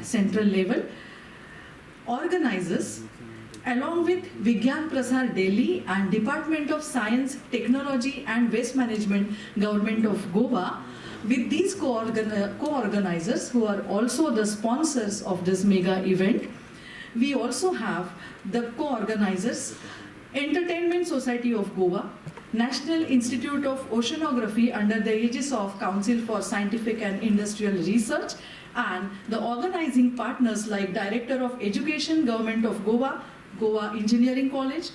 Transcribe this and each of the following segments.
at central level. Organizers, along with Vigyan Prasar Delhi and Department of Science, Technology and Waste Management, Government of Goa, with these co-organizers who are also the sponsors of this mega event, we also have the co-organizers, Entertainment Society of Goa, National Institute of Oceanography under the aegis of Council for Scientific and Industrial Research, and the organizing partners like Director of Education, Government of Goa, Goa Engineering College,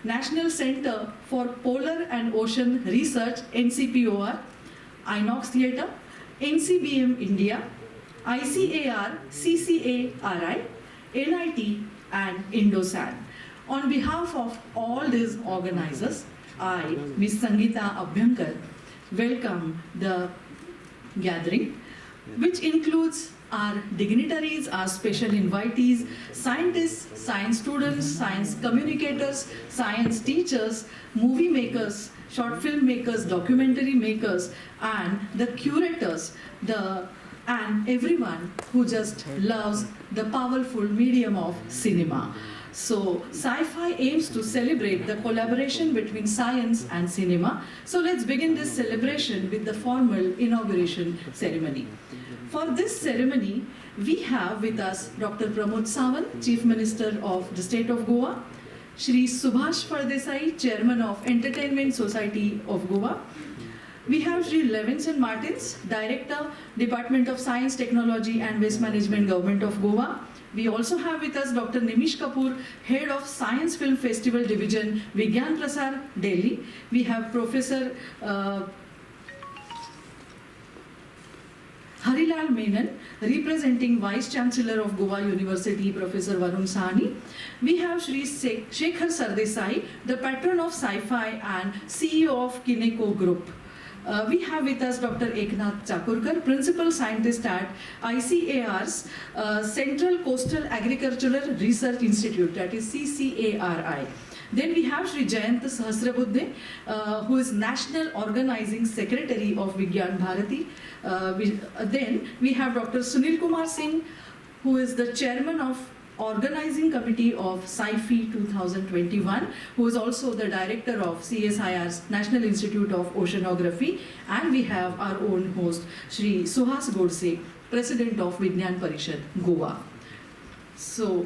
National Center for Polar and Ocean Research, NCPOR, Inox Theatre, NCBM India, ICAR, CCARI, NIT and Indosan. On behalf of all these organizers, I, Ms. Sangeeta Abhyankar, welcome the gathering, which includes our dignitaries, our special invitees, scientists, science students, science communicators, science teachers, movie makers, short film makers, documentary makers, and the curators, and everyone who just loves the powerful medium of cinema. So Sci-Fi aims to celebrate the collaboration between science and cinema. So let's begin this celebration with the formal inauguration ceremony. For this ceremony, we have with us Dr. Pramod Sawant, Chief Minister of the State of Goa, Shri Subhash Fardesai, Chairman of Entertainment Society of Goa. We have Shri Levinson Martins, Director, Department of Science, Technology and Waste Management, Government of Goa. We also have with us Dr. Nimish Kapoor, Head of Science Film Festival Division, Vigyan Prasar, Delhi. We have Professor Harilal Menon, representing Vice Chancellor of Goa University, Professor Varun Sahni. We have Shri Shekhar Sardesai, the patron of Sci-Fi and CEO of Kineco Group. We have with us Dr. Eknath Chakurkar, Principal Scientist at ICAR's Central Coastal Agricultural Research Institute, that is CCARI. Then we have Shri Jayant Sahasrabuddhe, who is National Organizing Secretary of Vigyan Bharati. Then we have Dr. Sunil Kumar Singh, who is the Chairman of Organizing Committee of Sci-Fi 2021, who is also the Director of CSIR's National Institute of Oceanography, and we have our own host, Shri Suhas Godse, President of Vigyan Parishad, Goa. So,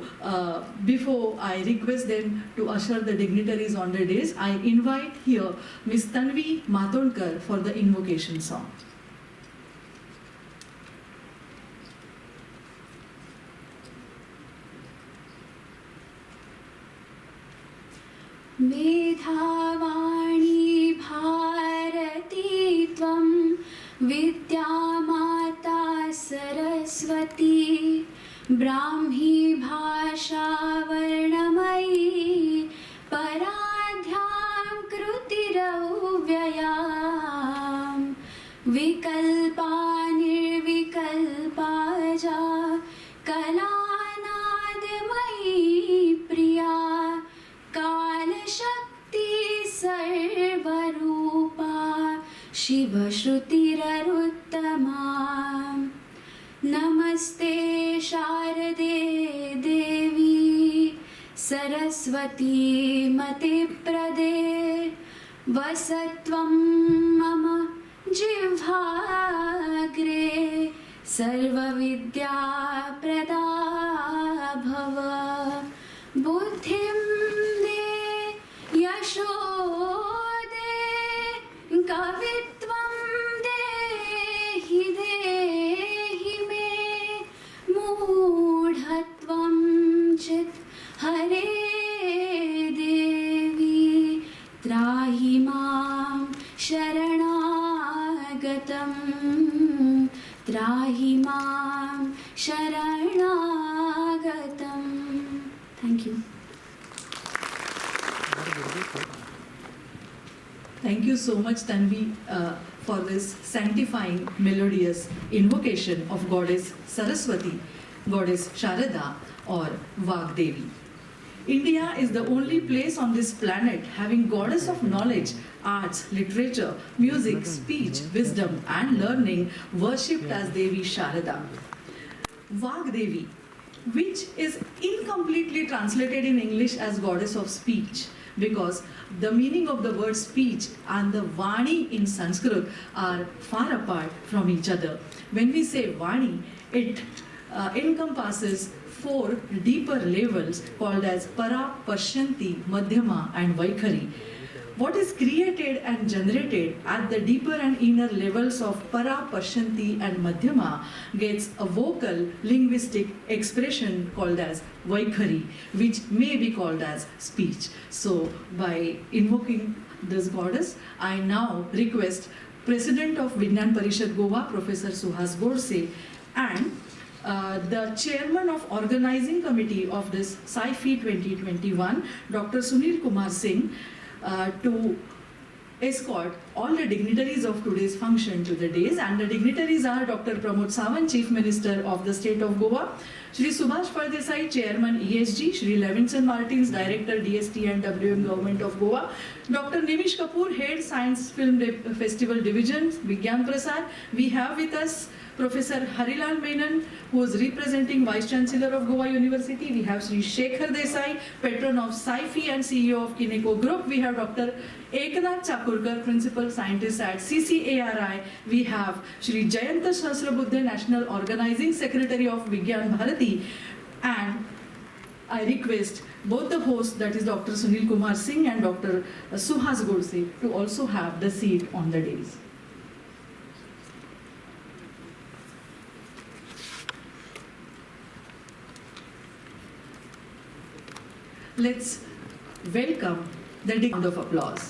before I request them to usher the dignitaries on their days, I invite here Ms. Tanvi Matondkar for the invocation song. मेधावाणी Bharti त्वं विद्या माता सरस्वती ब्राह्मी भाषा वर्णमयी पराध्यां कृतिरव्ययां विकल्पा निर्विकल्पा च कलानादमयी प्रिया कालशक्ति सर्वरूपा शिवश्रुतिररुत्तमा नमस्ते शारदे देवी सरस्वती मतिप्रदे वसत्वं मम जिह्वाग्रे सर्वविद्याप्रदा भव बुद्धिं यशो दे कवित्वं देहि मे मूढत्वं चित् हरे देवी त्राहि मां शरणागतं त्राहि मां शरणागतं. Thank you. Thank you so much, Tanvi, for this sanctifying, melodious invocation of Goddess Saraswati, Goddess Sharada, or Vagdevi. India is the only place on this planet having goddess of knowledge, arts, literature, music, speech, wisdom, and learning worshipped as Devi Sharada. Vagdevi, which is incompletely translated in English as goddess of speech, because the meaning of the word speech and the Vani in Sanskrit are far apart from each other. When we say Vani, it encompasses four deeper levels called as Para, Pashyanti, Madhyama and Vaikhari. What is created and generated at the deeper and inner levels of Para, Pashyanti and Madhyama gets a vocal linguistic expression called as Vaikhari, which may be called as speech. So by invoking this goddess, I now request President of Vigyan Parishad Goa, Professor Suhas Godse, and the chairman of organizing committee of this SciFi 2021, Dr. Sunil Kumar Singh, to escort all the dignitaries of today's function to the dais. And the dignitaries are Dr. Pramod Sawant, Chief Minister of the State of Goa, Shri Subhash Pardesai, Chairman ESG, Shri Levinson Martins, Director DST and WM Government of Goa, Dr. Nimish Kapoor, Head Science Film Festival Division, Vigyan Prasar. We have with us Professor Harilal Menon, who is representing Vice Chancellor of Goa University. We have Sri Shekhar Desai, patron of SciFi and CEO of Kineco Group. We have Dr. Eknath Chakurkar, Principal Scientist at CCARI. We have Shri Jayanta Sahasrabuddhe, National Organizing Secretary of Vigyan Bharati. And I request both the hosts, that is Dr. Sunil Kumar Singh and Dr. Suhas Godse, to also have the seat on the dais. Let's welcome the round of applause.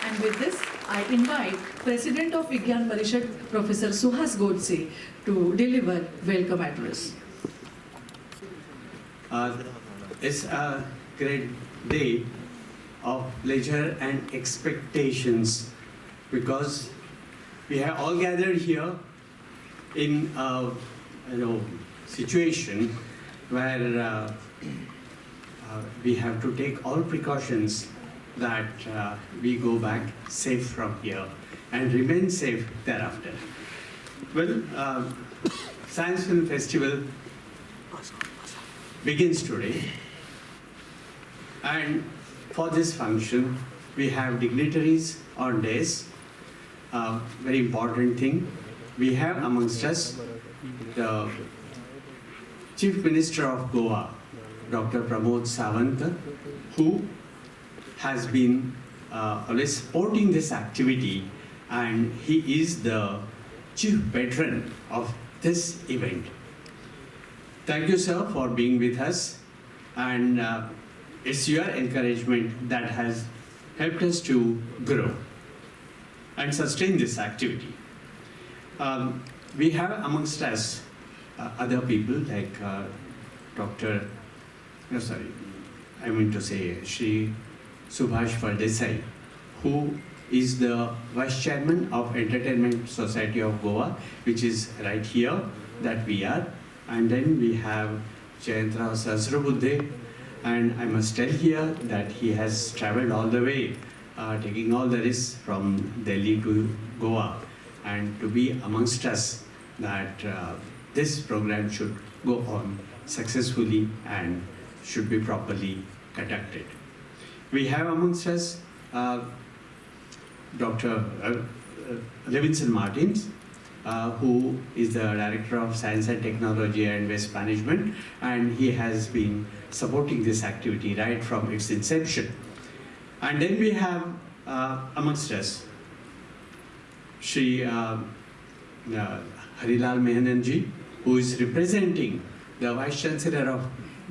And with this, I invite President of Vigyan Parishad, Professor Suhas Godse, to deliver welcome address. It's a great day of pleasure and expectations, because we have all gathered here in a situation where we have to take all precautions that we go back safe from here and remain safe thereafter. Well, Science Film Festival begins today, and for this function we have dignitaries on days. Very important thing, we have amongst us the Chief Minister of Goa, Dr. Pramod Sawant, who has been always supporting this activity, and he is the chief patron of this event. Thank you, sir, for being with us, and it's your encouragement that has helped us to grow and sustain this activity. We have amongst us other people like Shri Subhash Pardesai, who is the Vice Chairman of Entertainment Society of Goa, which is right here that we are. And then we have Jayanta Sahasrabuddhe, and I must tell here that he has traveled all the way, taking all the risks from Delhi to Goa, and to be amongst us, that this program should go on successfully and should be properly conducted. We have amongst us Dr. Levinson Martins, who is the Director of Science and Technology and Waste Management, and he has been supporting this activity right from its inception. And then we have amongst us Shri Harilal Menon, who is representing the Vice Chancellor of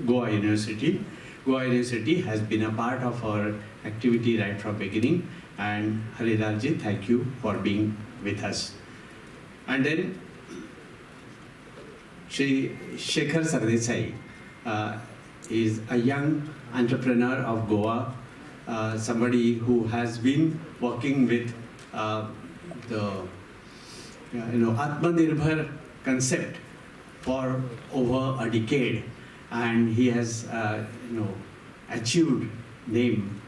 Goa University. Goa University has been a part of our activity right from beginning, and Harilalji, thank you for being with us. And then Shri Shekhar Sardesai is a young entrepreneur of Goa, somebody who has been working with the Atmanirbhar concept for over a decade, and he has achieved name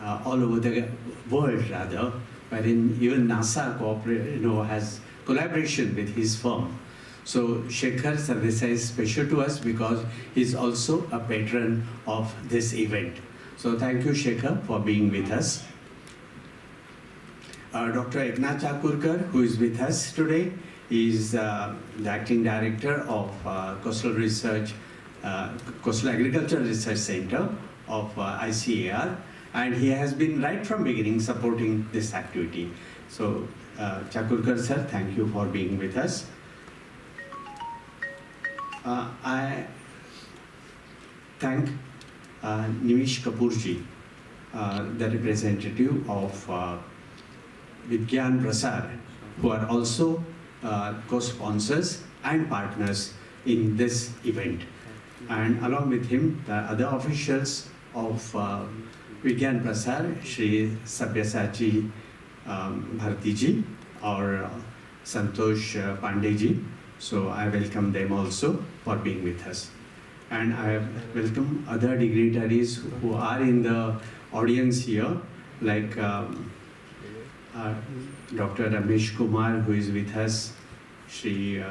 all over the world, rather, wherein even NASA has collaboration with his firm. So Shekhar Sardesai is special to us because he's also a patron of this event. So thank you, Shekhar, for being with us. Dr. Eknath Chakurkar, who is with us today, is the acting director of Coastal Agriculture Research Center of ICAR, and he has been right from beginning supporting this activity. So Chakurkar sir, thank you for being with us. I thank Nimish Kapoorji, the representative of Vigyan Prasar, who are also co-sponsors and partners in this event. And along with him, the other officials of Vigyan Prasar, Shri Sabyasachi Bhartiji or Santosh Pandeyji. So I welcome them also for being with us. And I welcome other dignitaries who are in the audience here, like Dr. Ramesh Kumar, who is with us, Shri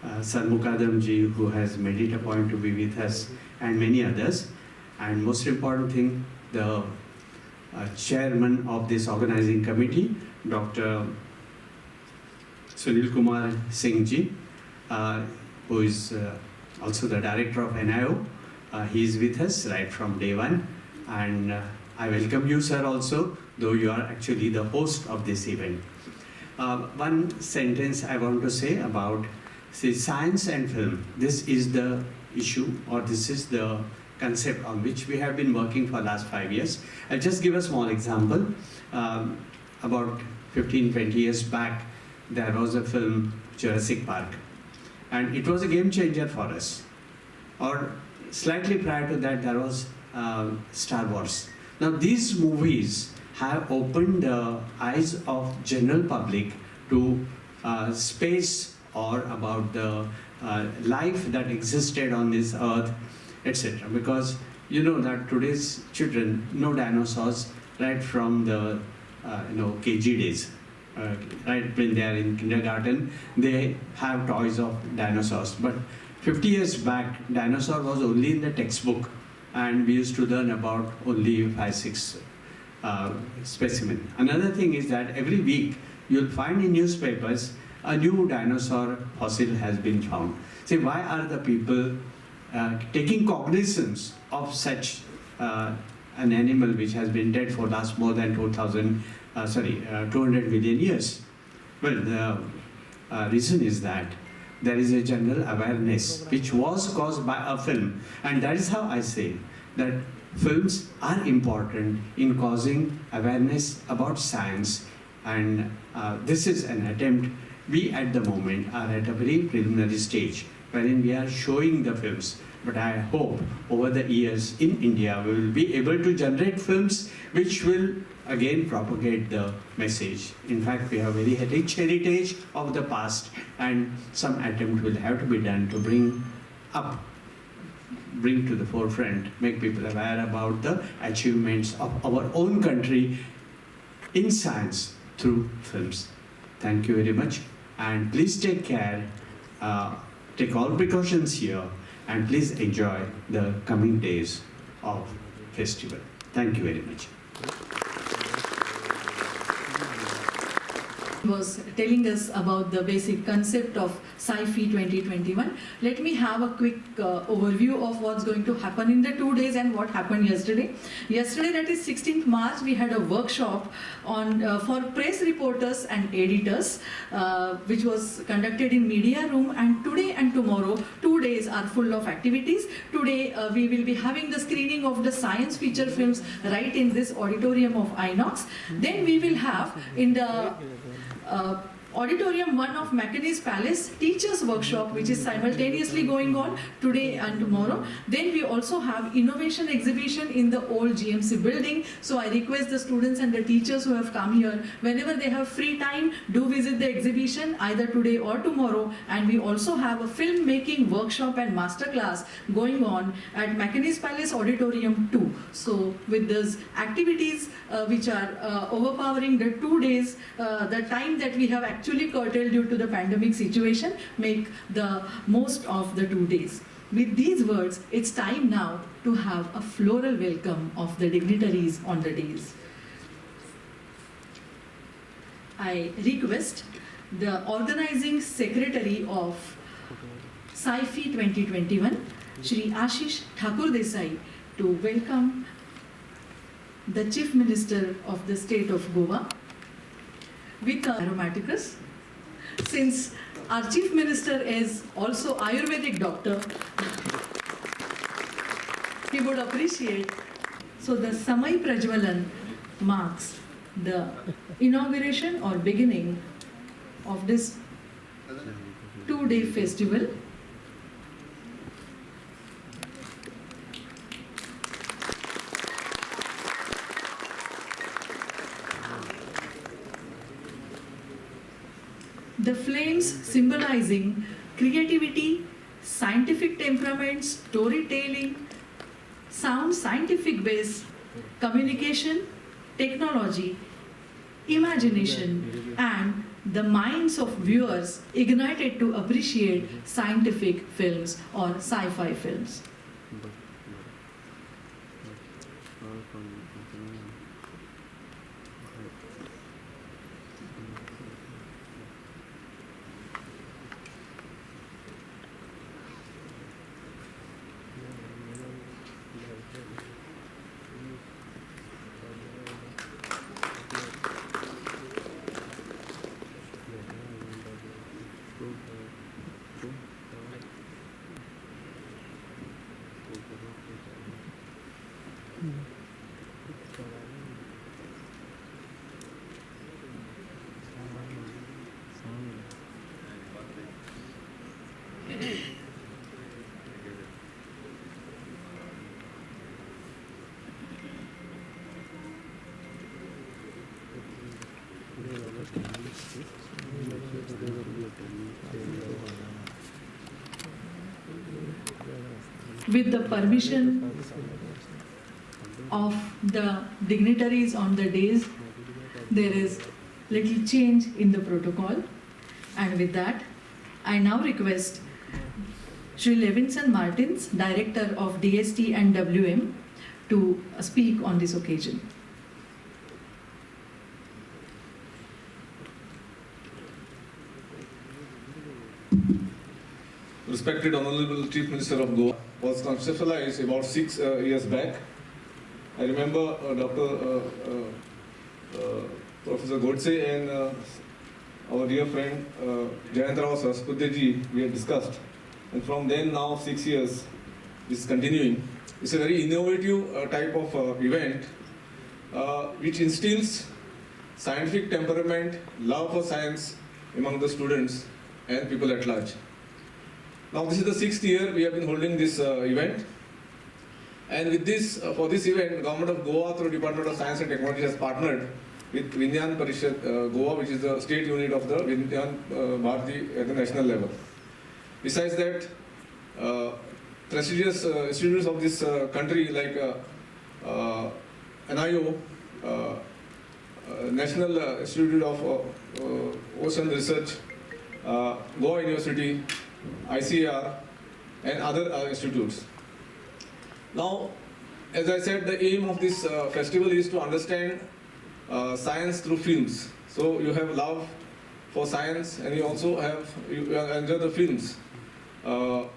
Sarmukadamji, who has made it a point to be with us, and many others. And most important thing, the chairman of this organizing committee, Dr. Sunil Kumar Singh ji, who is also the director of NIO. He is with us right from day one, and I welcome you, sir, also, though you are actually the host of this event. One sentence I want to say about science and film. This is the issue, or this is the concept on which we have been working for the last 5 years. I'll just give a small example. About 15-20 years back, there was a film, Jurassic Park, and it was a game changer for us. Or slightly prior to that, there was Star Wars. Now these movies have opened the eyes of general public to space, or about the life that existed on this earth, etc. Because you know that today's children know dinosaurs right from the KG days. Right when they are in kindergarten, they have toys of dinosaurs. But 50 years back, dinosaur was only in the textbook, and we used to learn about only 5-6 specimen. Another thing is that every week you'll find in newspapers a new dinosaur fossil has been found. See, why are the people taking cognizance of such an animal which has been dead for last more than 200 million years? Well, the reason is that there is a general awareness which was caused by a film, and that is how I say that films are important in causing awareness about science, and this is an attempt. We at the moment are at a very preliminary stage wherein we are showing the films, but I hope over the years in India we will be able to generate films which will again propagate the message. In fact, we have very rich heritage of the past, and some attempt will have to be done to bring to the forefront, make people aware about the achievements of our own country in science through films. Thank you very much, and please take care, take all precautions here, and please enjoy the coming days of festival. Thank you very much. Was telling us about the basic concept of Sci-Fi 2021. Let me have a quick overview of what's going to happen in the 2 days and what happened yesterday. Yesterday, that is 16th March, we had a workshop on for press reporters and editors, which was conducted in Media Room, and today and tomorrow, 2 days are full of activities. Today, we will be having the screening of the science feature films right in this auditorium of Inox. Then we will have in the Auditorium 1 of McKinney's Palace Teachers Workshop, which is simultaneously going on today and tomorrow. Then we also have innovation exhibition in the old GMC building. So I request the students and the teachers who have come here, whenever they have free time, do visit the exhibition either today or tomorrow. And we also have a filmmaking workshop and masterclass going on at McKinney's Palace Auditorium 2. So with those activities which are overpowering the 2 days, the time that we have actually actually curtailed due to the pandemic situation, make the most of the 2 days. With these words, it's time now to have a floral welcome of the dignitaries on the days. I request the organizing secretary of SciFi 2021, Shri Ashish Thakur Desai, to welcome the Chief Minister of the state of Goa with aromaticus. Since our Chief Minister is also Ayurvedic doctor, he would appreciate. So the Samay Prajwalan marks the inauguration or beginning of this 2-day festival. The flames symbolizing creativity, scientific temperament, storytelling, sound scientific base, communication, technology, imagination, and the minds of viewers ignited to appreciate scientific films or sci-fi films. With the permission of the dignitaries on the days, there is little change in the protocol. And with that, I now request Sri Levinson Martins, Director of DST and WM, to speak on this occasion. Respected Honorable Chief Minister of Goa was conceptualized about 6 years back. I remember Professor Godse and our dear friend Jayant Rao Saraswati, we had discussed. And from then now 6 years, this is continuing. It's a very innovative type of event which instills scientific temperament, love for science among the students and people at large. Now this is the 6th year we have been holding this event, and with this, for this event, Government of Goa through Department of Science and Technology has partnered with Vigyan Parishad Goa, which is the state unit of the Vigyan Bharati at the national level. Besides that, prestigious institutes of this country like NIO, National Institute of Ocean Research, Goa University, ICAR, and other institutes. Now, as I said, the aim of this festival is to understand science through films. So you have love for science, and you also enjoy the films. The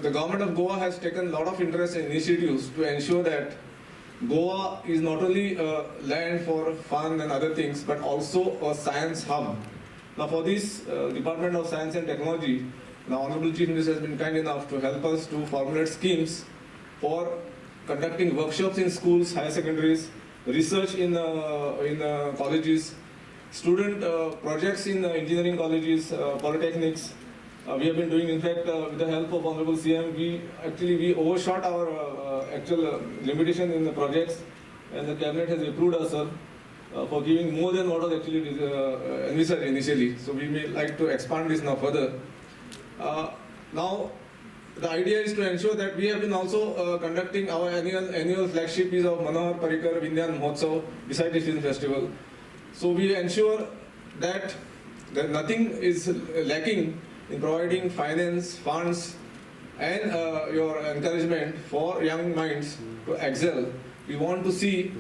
government of Goa has taken a lot of interest in initiatives to ensure that Goa is not only a land for fun and other things, but also a science hub. Now for this, Department of Science and Technology, the Honorable Chief Minister has been kind enough to help us to formulate schemes for conducting workshops in schools, higher secondaries, research in colleges, student projects in engineering colleges, polytechnics. We have been doing, in fact, with the help of Honorable CM, we overshot our actual limitation in the projects, and the Cabinet has approved us, sir, for giving more than what was actually envisaged initially. So we may like to expand this now further. Now, the idea is to ensure that we have been also conducting our annual flagship piece of Manohar Parrikar Vigyan Mahotsav beside this film festival. So we ensure that nothing is lacking in providing finance, funds, and your encouragement for young minds to excel. We want to see,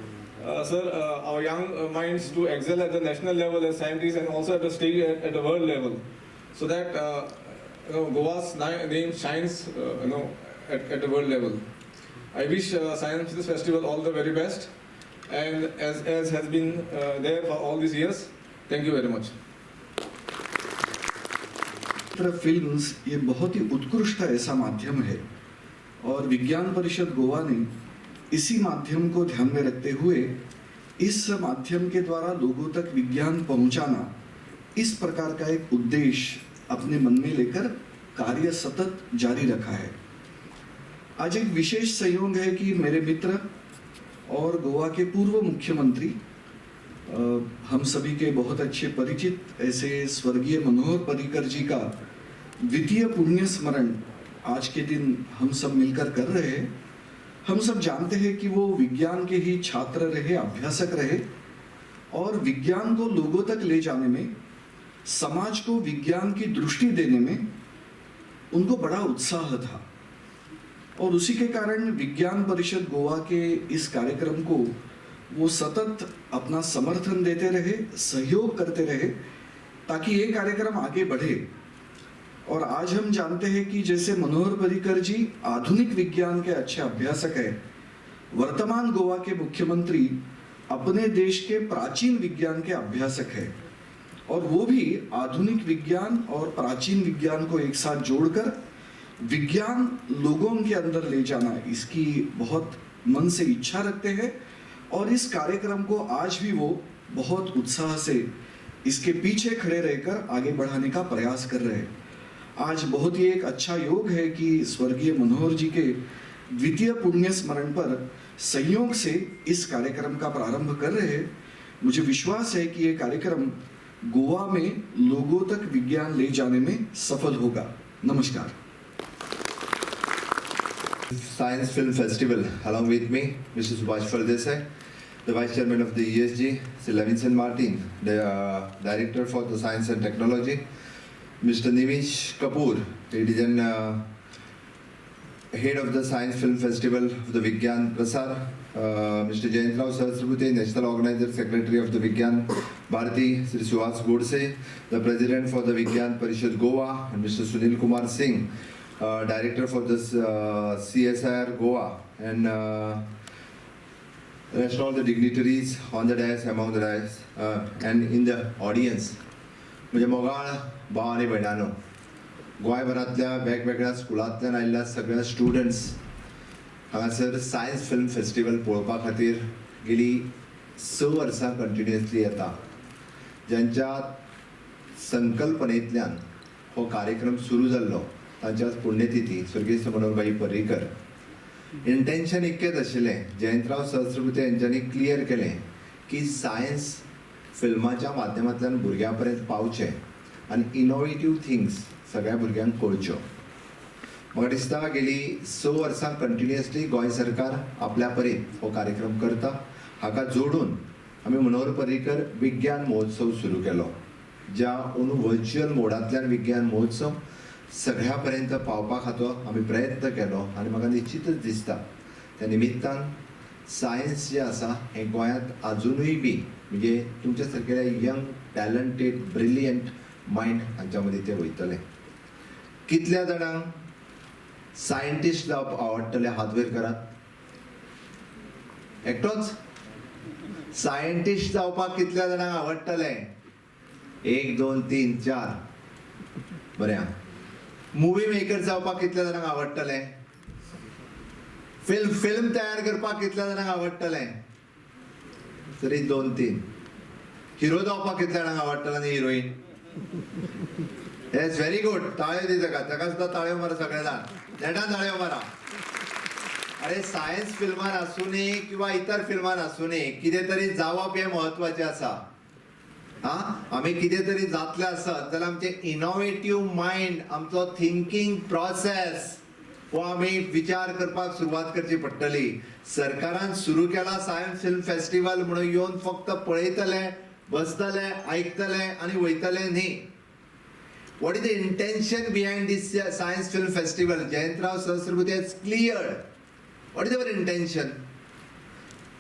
sir, our young minds to excel at the national level as scientists and also at the state, at the world level, so that Goa's name shines, at the world level. I wish Science Film Festival all the very best, and as has been there for all these years. Thank you very much. Films ये बहुत ही उत्कृष्ट ऐसा माध्यम है और विज्ञान परिषद गोवा ने इसी माध्यम को ध्यान में रखते हुए इस माध्यम के द्वारा लोगों तक विज्ञान पहुंचाना, इस प्रकार का एक उद्देश्य अपने मन में लेकर कार्य सतत जारी रखा है। आज एक विशेष संयोग है कि मेरे मित्र और गोवा के पूर्व मुख्यमंत्री, हम सभी के बहुत अच्छे परिचित ऐसे स्वर्गीय मनोहर पर्रिकर जी का द्वितीय पुण्य स्मरण आज के दिन हम सब मिलकर कर रहे हैं। हम सब जानते हैं कि वो विज्ञान के ही छात्र रहे, अभ्यासक रहे और विज्ञान को लोगों तक ले जाने में, समाज को विज्ञान की दृष्टि देने में उनको बड़ा उत्साह था और उसी के कारण विज्ञान परिषद गोवा के इस कार्यक्रम को वो सतत अपना समर्थन देते रहे, सहयोग करते रहे ताकि ये कार्यक्रम आगे बढ़े। और आज हम जानते हैं कि जैसे मनोहर पर्रिकर जी आधुनिक विज्ञान के अच्छे अभ्यासक है, वर्तमान गोवा के मुख्यमंत्री अपने देश के प्राचीन विज्ञान के अभ्यासक है और वो भी आधुनिक विज्ञान और प्राचीन विज्ञान को एक साथ जोड़कर विज्ञान लोगों के अंदर ले जाना, इसकी बहुत मन से इच्छा रखते हैं और इस कार्यक्रम को आज भी वो बहुत उत्साह से इसके पीछे खड़े रहकर आगे बढ़ाने का प्रयास कर रहे हैं। आज बहुत ही एक अच्छा योग है कि स्वर्गीय मनोहर जी के द्वितीय पुण्य स्मरण पर संयोग से इस कार्यक्रम का प्रारंभ कर रहे हैं। मुझे विश्वास है कि ये कार्यक्रम गोवा में लोगों तक विज्ञान ले जाने में सफल होगा। नमस्कार। Science Film Festival. Along with me, Mr. Subhash Fardesai, the Vice Chairman of the ESG, Sir Levinson Martin, the Director for the Science and Technology, Mr. Nimish Kapoor, he is an Head of the Science Film Festival of the Vigyan Prasar, Mr. Jayentrao Sahasrabudhe, National Organizer Secretary of the Vigyan Bharati, Sri Suhas Godse, the President for the Vigyan Parishad Goa, and Mr. Sunil Kumar Singh, Director for the CSIR Goa, and rest all the dignitaries on the dais, among the dais, and in the audience. मुझे मोगाळ भाव आनी भयणानो, गोंयभरांतल्या वेगवेगळ्या स्कुलांतल्यान आयिल्ल्या सगळ्या students हांगासर science film festival पळोवपा खातीर गेली 6 वर्सां कंटिन्युअसली येता, ज्यांच्या संकल्पनेंतल्यान हो कार्यक्रम सुरू जाल्लो तांच्या पुण्यतिथी स्वर्गीय मनोहरभाई पर्रिकर. इंटेंशन इतकेंच आशिल्लें, जयंतराव सहस्रबुद्धे यांच्यांनी क्लियर केलें की सायन्स फिल्माच्या माध्यमांतल्यान भुरग्यां पर्यंत पावचें आनी इनोवेटीव थिंग्स सगळ्या भुरग्यांक कळच्यो. म्हाका दिसता गेली 6 वर्सां कंटिन्युअसली गोंय सरकार आपल्या परीन हो कार्यक्रम करता. हाका जोडून आमी मनोहर पर्रिकर विज्ञान महोत्सव सुरू केलो, ज्या अंदू व्हर्च्युअल मोडांतल्यान विज्ञान महोत्सव सगळ्या पर्यंत पावपाक हाचो आमी प्रयत्न केलो आनी म्हाका निश्चितच दिसता त्या निमित्तान सायन्स जे आसा हें गोंयांत आजुनूय बी म्हणजे तुमच्या सारकेल्या यंग टॅलंटेड ब्रिलियंट मायंड हांच्या मदीं तें वयतलें. कितल्या जाणांक सायंटिस्ट जावप आवडटलें? हात वयर करात. एकटोच? सायंटिस्ट जावपाक कितल्या जाणांक आवडटलें? 1 2 3 4. बरें. मुवी मेकर जावपाक कितल्या जाणांक आवडटलें? फिल्म तयार करपाक कितल्या जाणांक आवडटलें? तरी 2 3. हिरो जावपाक कितल्या जाणांक आवडटलें आनी हिरोईन? Yes, very good. ताळ्यो दी ताका सुद्दां ताळ्यो मारा सगळे जाण. नेटान ताळ्यो मारा. अरे सायन्स फिल्मान आसूनी किंवा इतर फिल्मान आसूनी कितें तरी जावप हें म्हत्वाचें आसा. आमी कितें तरी जातले आसत जाल्यार आमचें इनोवेटीव मायंड, आमचो थिंकींग प्रोसेस हो आमी विचार करपाक सुरवात करची पडटली. सरकारान सुरू केला सायन्स फिल्म फेस्टिवल म्हणून येवन फक्त पळयतले, बसतले ऐकतले आणि वयतले न्ही. What is the intention behind this science film festival? Jayantrao Sahasrabudhe has cleared. What is our intention?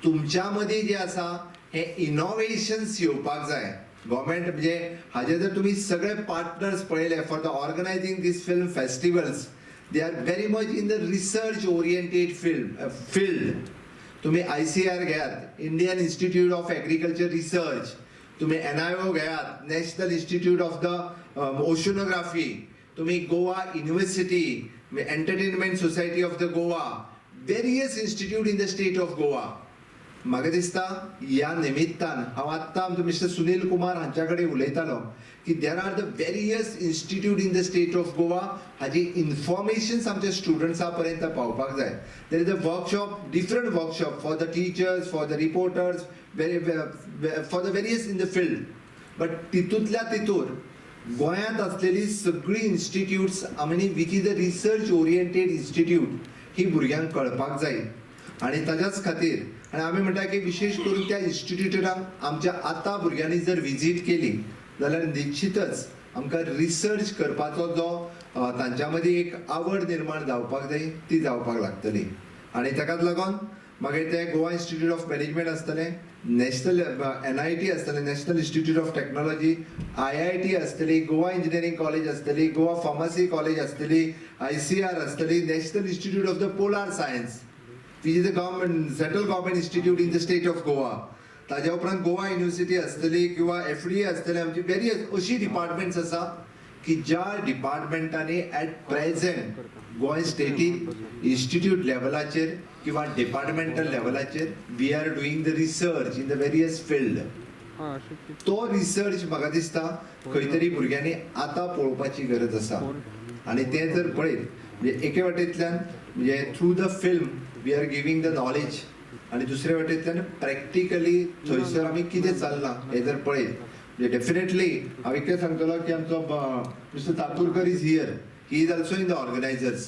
तुमच्या मध्ये जे आसा हे इनोव्हेशन्स येवपाक जाय. गव्हर्मेंट म्हणजे हाजे जर तुम्ही सगळे पार्टनर्स पळयले for the organising these film festivals, they are very much in the research oriented field. तुम्ही ICR घेयात, Indian institute of Agriculture Research, तुम्ही NIO घेयात, National Institute of the Oceanography, तुम्ही Goa university, entertainment society of the Goa, various institute in the state of Goa. म्हाका दिसता ह्या निमित्तान हांव आत्तां आमचो मिस्टर सुनील कुमार हांच्या कडेन उलयतालो की there are the various institute in the state of Goa. हाजी इन्फॉर्मेशन्स आमच्या स्टुडंट्सां पर्यंत पावपाक जाय. There is a workshop, different workshop for the teachers, for the reporters, for the various in the field. But तितूंतल्या तितूर गोंयांत असलेली सगळी इन्स्टिट्यूट्स आनी which is the research oriented institute ही भुरग्यांक कळपाक जाय. आणि ताच्याच खातीर आणि आमी म्हणटा की विशेष करून त्या इन्स्टिट्यूटांक आमच्या आतां भुरग्यांनी जर विजीट केली जाल्यार निश्चितच आमकां रिसर्च करपाचो जो तांच्या मदीं एक आवड निर्माण जावपाक जाय ती जावपाक लागतली. आणि ताकाच लागून मागीर ते गोवा इन्स्टिट्यूट ऑफ मॅनेजमेंट आसतलें, नॅशनल NIT आसतलें, national Institute of technology, IIT आसतली, गोवा इंजिनियरींग कॉलेज आसतली, गोवा फार्मसी कॉलेज आसतली, ICR आसतली, national Institute of the polar science which is the government, central government institute in the state of Goa. ताज्या उपरांत Goa university आसतली किंवा FDA आसतले, आमची वेरियस अशी डिपार्टमेंट्स आसा की ज्या डिपार्टमेंटांनी ॲट प्रेझेंट गोंय स्टेटीन इन्स्टिट्यूट लेवलाचेर किंवा डिपार्टमेंटल लेवलाचेर we are doing the research in the various field. तो रिसर्च म्हाका दिसता खंय तरी भुरग्यांनी आतां पळोवपाची गरज आसा. आणि ते जर पळयत म्हणजे एके वाटेंतल्यान म्हणजे through the film we are giving the knowledge आणि दुसऱ्या वाटेंतल्यान प्रॅक्टिकली थंयसर आमी कितें चल्लां हें जर पळयत म्हणजे डेफिनेटली हांव एकच सांगतलो की आमचो mister Taturkar is here. He is also in the organisers.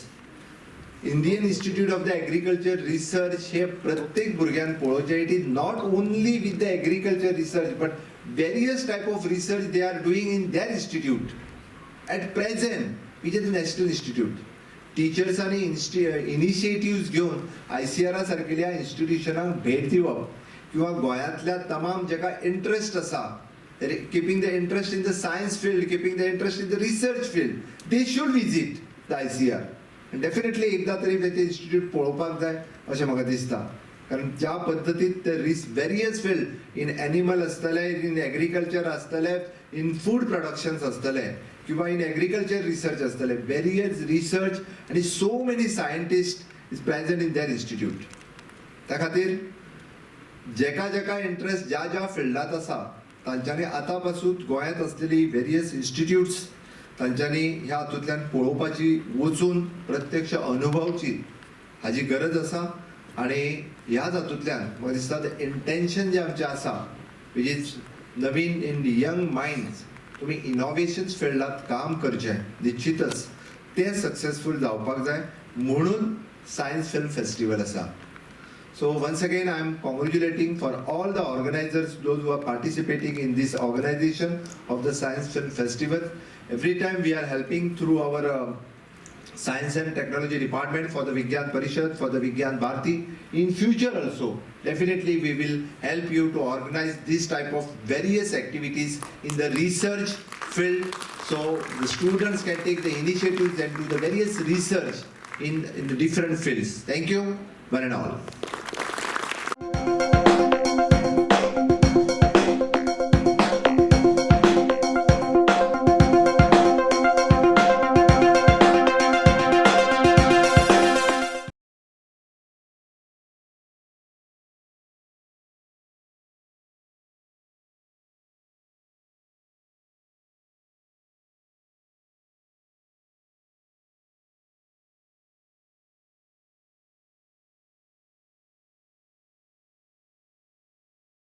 Indian institute of the agriculture research हे प्रत्येक भुरग्यांक पळोवचें. It is not only with the agriculture research but various type of research they are doing in their institute at present which is the national institute. टिचर्सांनी initiatives घेवन ICR सारकेल्या इन्स्टिट्यूशनांक भेट दिवप किंवा गोंयांतल्या तमाम जाका इंट्रस्ट आसा keeping the interest in the science field, keeping the interest in the research field, they should visit the ICR. Definitely एकदा तरी ते इन्स्टिट्यूट पळोवपाक जाय अशें म्हाका दिसता. कारण ज्या पद्दतीन वेरियस फील्ड इन एनिमल आसतले, इन एग्रीकल्चर आसतले, इन फूड प्रोडक्शन्स आसतले किंवा इन एग्रीकल्चर रिसर्च आसतले, वेरियस रिसर्च आणि so many scientist is present in their institute. त्या खातीर जेका जेका इंट्रस्ट ज्या ज्या फिल्डात आसा तांच्यांनी आतां पासून गोंयांत असलेली वेरियस इन्स्टिट्यूट्स तांच्यांनी ह्या हातूंतल्यान पळोवपाची, वचून प्रत्यक्ष अनुभवची हाची गरज आसा. आणि ह्याच हातूंतल्यान म्हाका दिसता द इंटेन्शन जे आमचें आसा which is Naveen in young minds, तुम्ही इनोव्हेशन्स फिल्डात काम करचें निश्चितच ते सक्सेसफूल जावपाक जाय म्हणून सायन्स फिल्म फेस्टिवल आसा. So once again I am congratulating for all the organizers, those who are participating in this organization of the Science Film Festival. Every time we are helping through our Science and Technology Department for the Vigyan Parishad, for the Vigyan Bharati. In future also, definitely we will help you to organize this type of various activities in the research field, so the students can take the initiatives and do the various research in the different fields. Thank you, one and all.